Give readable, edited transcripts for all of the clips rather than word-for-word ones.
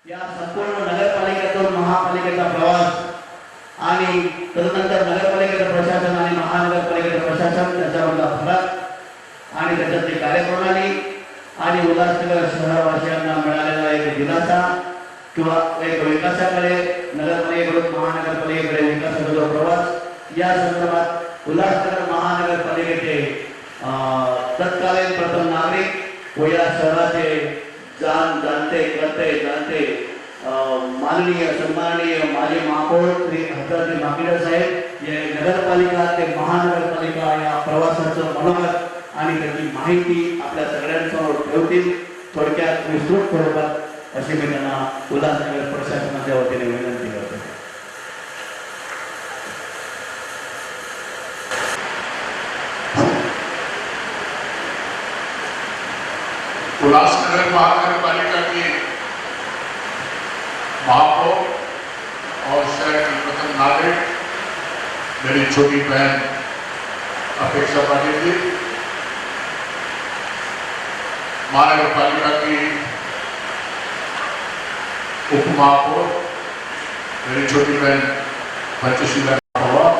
या संपूर्ण नगरपालिकेतून महापालिकेचा प्रवास आणि तदनंतर नगरपालिकेचं प्रशासन आणि महानगरपालिकेचं प्रशासन त्याच्यामधला फरक आणि त्याच्यातली कार्यप्रणाली आणि उल्हासनगर शहरवासियांना मिळालेला एक दिलासा किंवा एक विकासाकडे नगरपालिकेकडून महानगरपालिकेकडे विकासाचा जो प्रवास या संदर्भात उल्हासनगर महानगरपालिकेचे तत्कालीन प्रथम नागरिक व या शहराचे जाणते माननीय सन्माननीय माजी महापौर श्री हजरत माकिडा साहेब हे नगरपालिका ते महानगरपालिका या प्रवासाचं मनोगत आणि त्याची माहिती आपल्या सगळ्यांसमोर ठेवतील. थोडक्यात विस्तृत स्वरूपात अशी मी त्यांना उल्हासनगर प्रशासनाच्या वतीने विनंती करतो. उल्लासनगर महानगरपालिका की महापौर और शहर की प्रथम नागरिक मेरी छोटी बहन अपेक्षा पाटिल जी, महानगरपालिका की उप महापौर मेरी छोटी बहन पंचशीला पवार,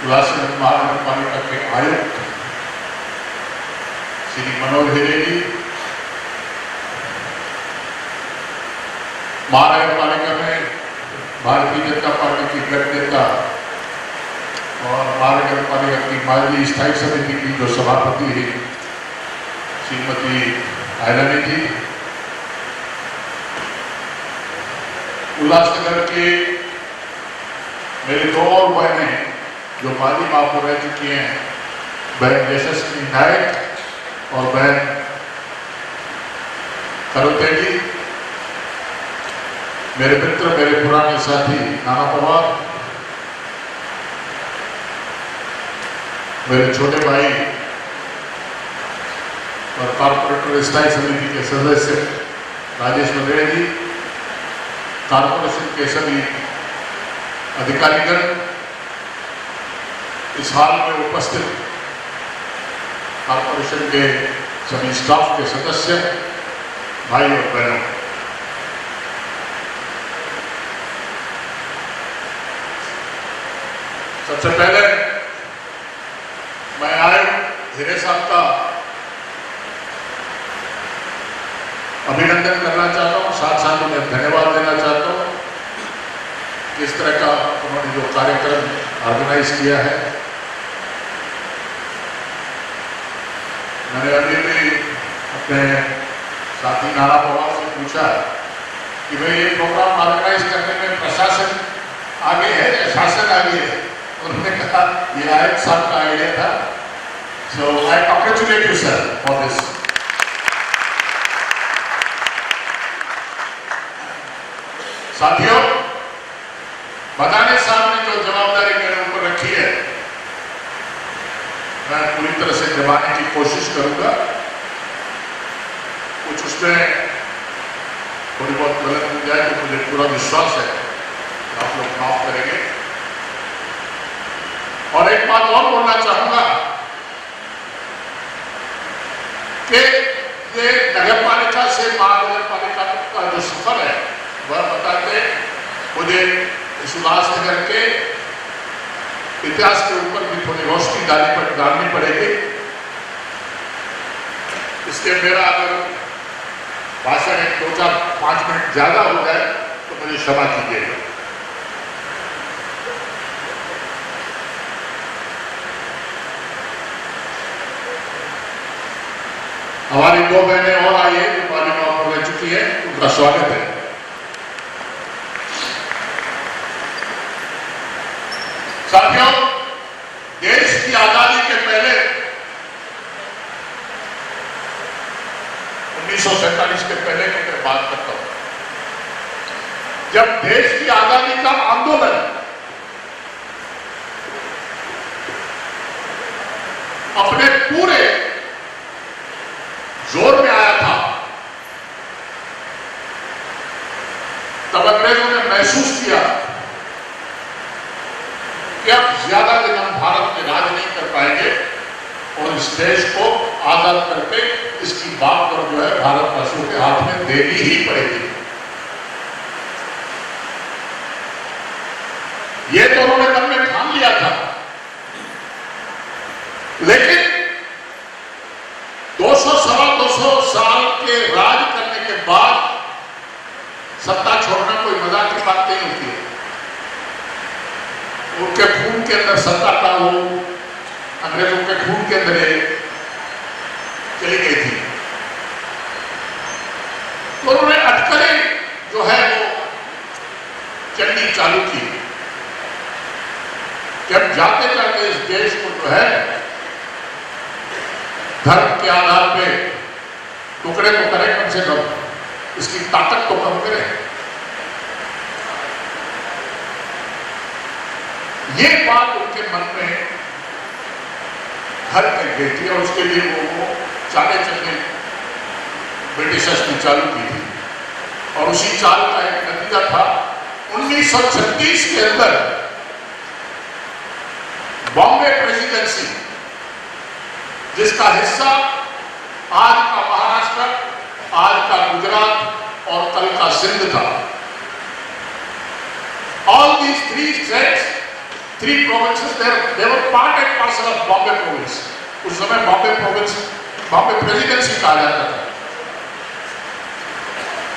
उल्लासनगर महानगरपालिका के आयुक्त श्री मनोहर हिरेनी, महानगरपालिका में भारतीय जनता पार्टी की गठ नेता और महानगरपालिका की माजी स्थायी समिति की जो सभापति है श्रीमती आयरानी जी, उल्लासनगर के मेरे दो और बहनें जो माजी महापौर रह चुकी हैं, बहन यशस्वी नायक और बहन करुते जी, मेरे मित्र मेरे पुराने साथी नाना पवार, मेरे छोटे भाई और कॉर्पोरेटर स्थायी समिति के सदस्य राजेश मदेरे जी, कॉर्पोरेशन के सभी अधिकारीगण, इस हाल में उपस्थित कॉर्पोरेशन के सभी स्टाफ के सदस्य, भाई और बहनों, सबसे पहले मैं आयुक्त हिरे साहब का अभिनंदन करना चाहता हूँ, साथ साथ उन्हें धन्यवाद देना चाहता हूँ कि इस तरह का उन्होंने जो कार्यक्रम ऑर्गेनाइज किया है. मैंने अभी भी अपने साथी नाना पवार से पूछा कि भाई ये प्रोग्राम ऑर्गेनाइज करने में प्रशासन आगे है या शासन आगे है. उन्होंने कहा ये आयुक्त साहब का आइडिया था. So I congratulate you sir for this. साथियों, बदाने साहब ने जो जवाबदारी मेरे ऊपर रखी है, मैं पूरी तरह से निभाने की कोशिश करूंगा. कुछ उसमें थोड़ी बहुत गलत हो जाए तो मुझे पूरा विश्वास है कि आप लोग माफ करेंगे. और एक बात और बोलना चाहूंगा कि ये नगरपालिका से महानगरपालिका का जो सफर है वह बताते मुझे इस उल्लासनगर के इतिहास के ऊपर भी थोड़ी रोशनी डालनी पड़ेगी. इसके मेरा अगर भाषण 2-4-5 मिनट ज्यादा हो जाए तो मुझे क्षमा कीजिएगा. हमारी दो बहनें और आई है जो माजी महापौर रह चुकी है, उनका स्वागत है. साथियों, देश की आजादी के पहले 1947 के पहले की मैं बात करता हूं, जब देश की आजादी का आंदोलन अपने पूरे जोर में आया था, तब अंग्रेजों ने महसूस किया कि अब ज्यादा दिन हम भारत में राज नहीं कर पाएंगे और इस देश को आजाद करके इसकी बात जो है भारतवासियों के हाथ में देनी ही पड़ेगी। ये तो उन्होंने मन में ठान लिया था, लेकिन 200 सवा 200 साल के राज करने के बाद सत्ता छोड़ना कोई मजाक की बात नहीं होती है। उनके खून के अंदर सत्ता था, वो अंग्रेजों के खून के अंदर चली गई थी। तो उन्होंने अटकलें जो है वो चलनी चालू की। जब जाते जाते इस देश को जो है धर्म के आधार पे टुकड़े तो करें, कम से कम इसकी ताकत तो कम करें। ये बात उनके मन में घर कर गई थी और उसके लिए वो चाले चलने ब्रिटिशर्स ने चालू की थी। और उसी चाल का एक नतीजा था 1936 के अंदर बॉम्बे प्रेसिडेंसी, जिसका हिस्सा आज का महाराष्ट्र, आज का गुजरात और कल का सिंध था। All these three states, three provinces, they were part and parcel of Bombay province. उस समय बॉम्बे प्रोविंस, बॉम्बे प्रेसिडेंसी कहा जाता था।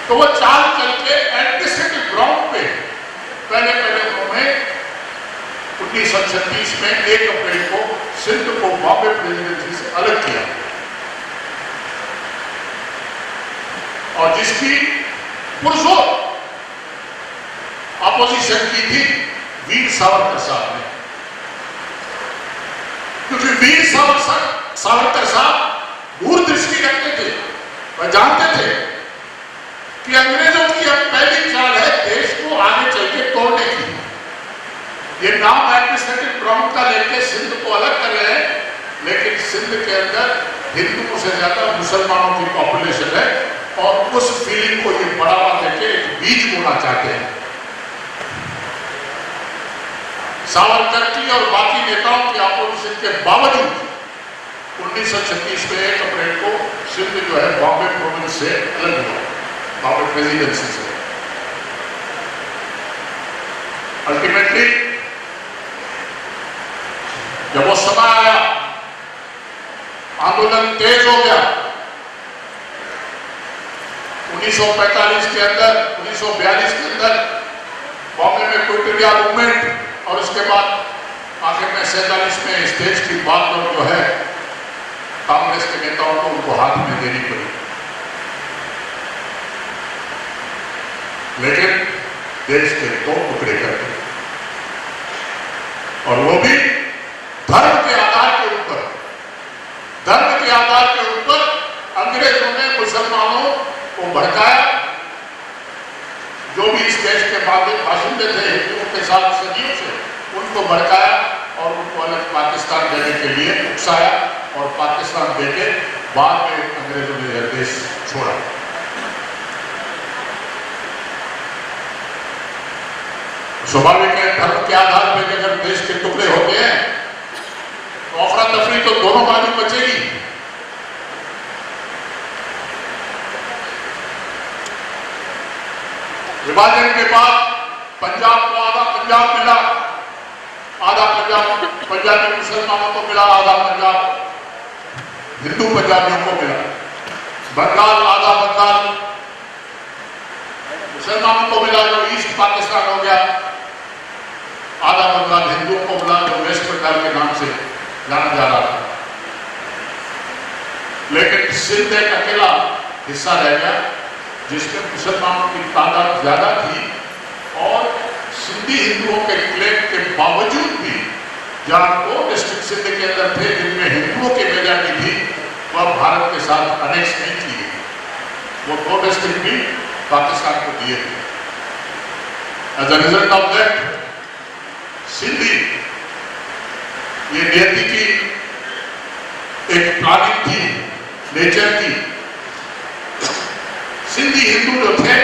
तो वो चाल चल के एडमिनिस्ट्रेटिव ग्राउंड पे पहले उन्होंने 1936 में 1 अप्रैल को सिंध को बॉम्बे प्रेसिडेंसी से अलग किया, और जिसकी पुरजोर अपोजिशन की थी वीर सावरकर साहब ने। क्योंकि वीर सावरकर साहब दूरदृष्टि रखते थे, वह जानते थे कि अंग्रेजों की अब पहली चाल है देश को आगे चल के तोड़ने की। ये नाम एडमिनिस्ट्रेटिव ग्राउंड का लेके सिंध को अलग कर रहे हैं, लेकिन सिंध के अंदर हिंदुओं से ज्यादा मुसलमानों की पॉपुलेशन है, और उस फीलिंग को ये बढ़ावा देके एक बीज बोना चाहते हैं। सावरकर की और बाकी नेताओं की अपोजिशन के बावजूद 1936 में 1 अप्रैल को सिंध जो है बॉम्बे प्रोविंस से अलग हुआ, बॉम्बे प्रेसिडेंसी से। अल्टीमेटली जब वो समय आया, आंदोलन तेज हो गया। 1945 के अंदर, 1942 के अंदर बॉम्बे में क्विट इंडिया मूवमेंट, और उसके बाद आखिर में 47 में इस देश की बात जो है कांग्रेस के नेताओं को उनको हाथ में देनी पड़ी। लेकिन देश के 2 टुकड़े करके, और वो भी धर्म के आधार के ऊपर। धर्म के आधार के ऊपर अंग्रेजों ने मुसलमानों को भड़काया। जो भी इस देश के बाशिंदे थे हिंदुओं के साथ सदियों से, उनको भड़काया और उनको अलग पाकिस्तान देने के लिए उकसाया, और पाकिस्तान देके बाद में अंग्रेजों ने यह देश छोड़ा। स्वाभाविक है, धर्म के आधार पर अगर देश के टुकड़े होते हैं तो अफरा तफरी तो दोनों बाजू बचेगी। विभाजन के बाद पंजाब को आधा पंजाब मिला, आधा पंजाब पंजाबी मुसलमानों को मिला, आधा पंजाब हिंदू पंजाबियों को मिला। बंगाल आधा बंगाल मुसलमानों को मिला, जो ईस्ट पाकिस्तान हो गया। आधा बंगाल हिंदुओं को मिला, जो वेस्ट बंगाल के नाम से जाना जा रहा था। लेकिन सिंध एक अकेला हिस्सा रह गया जिसमें मुसलमानों की तादाद ज्यादा थी, और सिंधी हिंदुओं के क्लेम के बावजूद भी जहां 2 डिस्ट्रिक्ट सिंध के अंदर थे जिनमें हिंदुओं की मेजॉरिटी थी, वह भारत के साथ अनेक्स नहीं की गई। वो 2 डिस्ट्रिक्ट भी पाकिस्तान को दिए थे। As a result of that Sindhi, ये नियति की एक प्लानिंग थी, नेचर की। सिंधी हिंदू जो थे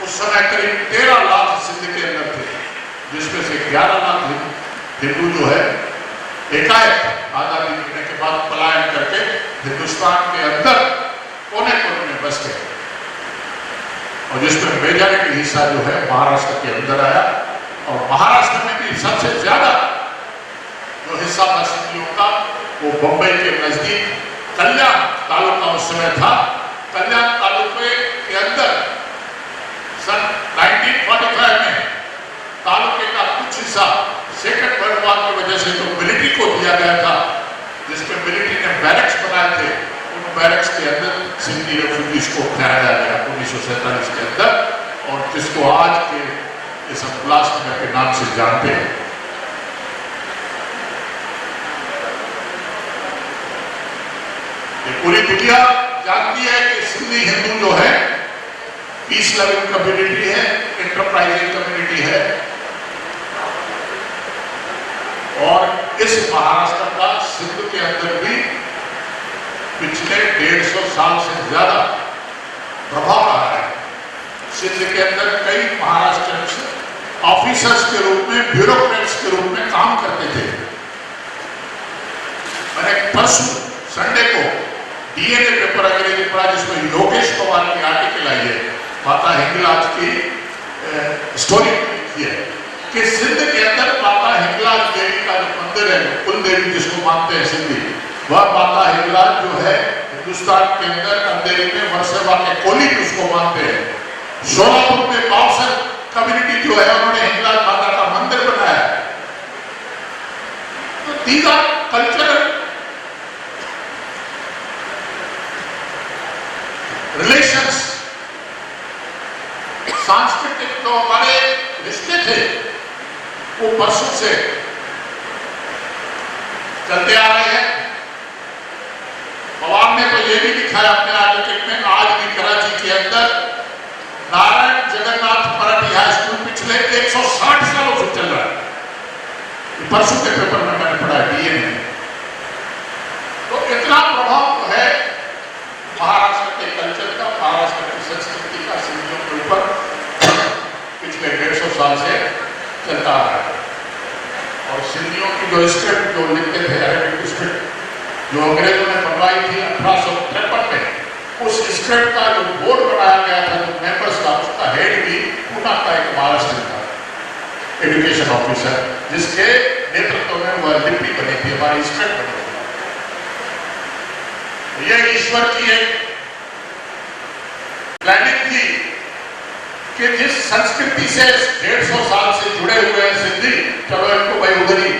उस समय करीब 13 लाख सिंध के अंदर थे, जिसमें से 11 लाख हिंदू जो है एकाएक आजादी मिलने के बाद पलायन करके हिंदुस्तान के अंदर कोने कोने में बस गए। और जिसमें मेजॉरिटी हिस्सा जो है महाराष्ट्र के अंदर आया, और महाराष्ट्र में भी सबसे ज्यादा जो हिस्सा था सिंधियों का वो बम्बई के नजदीक कल्याण तालुका उस समय था। कल्याण तालुके के अंदर सन 1945 में तालुके का कुछ हिस्सा सेकेंड वर्ल्ड वॉर की वजह से तो मिलिट्री को दिया गया था, जिसमें मिलिट्री ने बैरक्स बनाए थे। उन बैरक्स के अंदर सिंधी रेफ्यूजीज को ठहराया गया 1947 के अंदर, और जिसको आज के इस उल्लासनगर के नाम से जानते हैं। ये पूरी दुनिया जानती है कि सिंधी हिंदू जो है पीस लविंग कम्युनिटी है, इंटरप्राइजिंग कम्युनिटी है, और इस महाराष्ट्र का सिंध के अंदर भी पिछले 150 साल से ज्यादा प्रभाव रहा है। सिंध के अंदर कई महाराष्ट्र ऑफिसर्स के रूप में, ब्यूरोक्रेट्स के रूप में काम करते थे। मैंने परसों संडे को डीएनए पेपर अंग्रेजी पढ़ा, जिसमें योगेश पवार की आर्टिकल आई है, माता हिंगलाज की स्टोरी लिखी है कि सिंध के अंदर माता हिंगलाज देवी का जो मंदिर है, कुल देवी जिसको मानते हैं सिंधी, वह माता हिंगलाज जो है हिंदुस्तान के अंदर अंधेरी में वर्षेवा के कोली उसको मानते हैं। सोलापुर में बावसन कम्युनिटी जो है उन्होंने हिंगलाज माता का मंदिर बनाया। तो दीज आर कल्चरल रिलेशंस, सांस्कृतिक जो हमारे रिश्ते थे वो वर्षों से चलते आ रहे हैं। पवार ने तो ये भी लिखा है अपने आर्टिकल में, आज भी कराची के अंदर नारायण जगन्नाथ मराठी हाई स्कूल पिछले 160 सालों से चल रहा है। परसों के पेपर में मैंने पढ़ा डीए में। तो इतना प्रभाव तो है महाराष्ट्र के कल्चर का, महाराष्ट्र की संस्कृति का सिंधियों के ऊपर पिछले 150 साल से चलता आ रहा है। और सिंधियों की जो स्क्रिप्ट जो लिखते थे, अरेबिक स्क्रिप्ट जो अंग्रेजों ने बनवाई थी 1853 में, उस स्क्रिप्ट का जो बोर्ड बनाया गया था, जो मेंबर्स का, उसका हेड भी पूना का एक महाराष्ट्र था, एजुकेशन ऑफिसर, जिसके नेतृत्व में वह लिपि बनी थी, हमारी स्क्रिप्ट बनी थी। यह ईश्वर की एक प्लानिंग थी कि जिस संस्कृति से 150 साल से जुड़े हुए हैं सिंधी, चलो इनको भाई उधर ही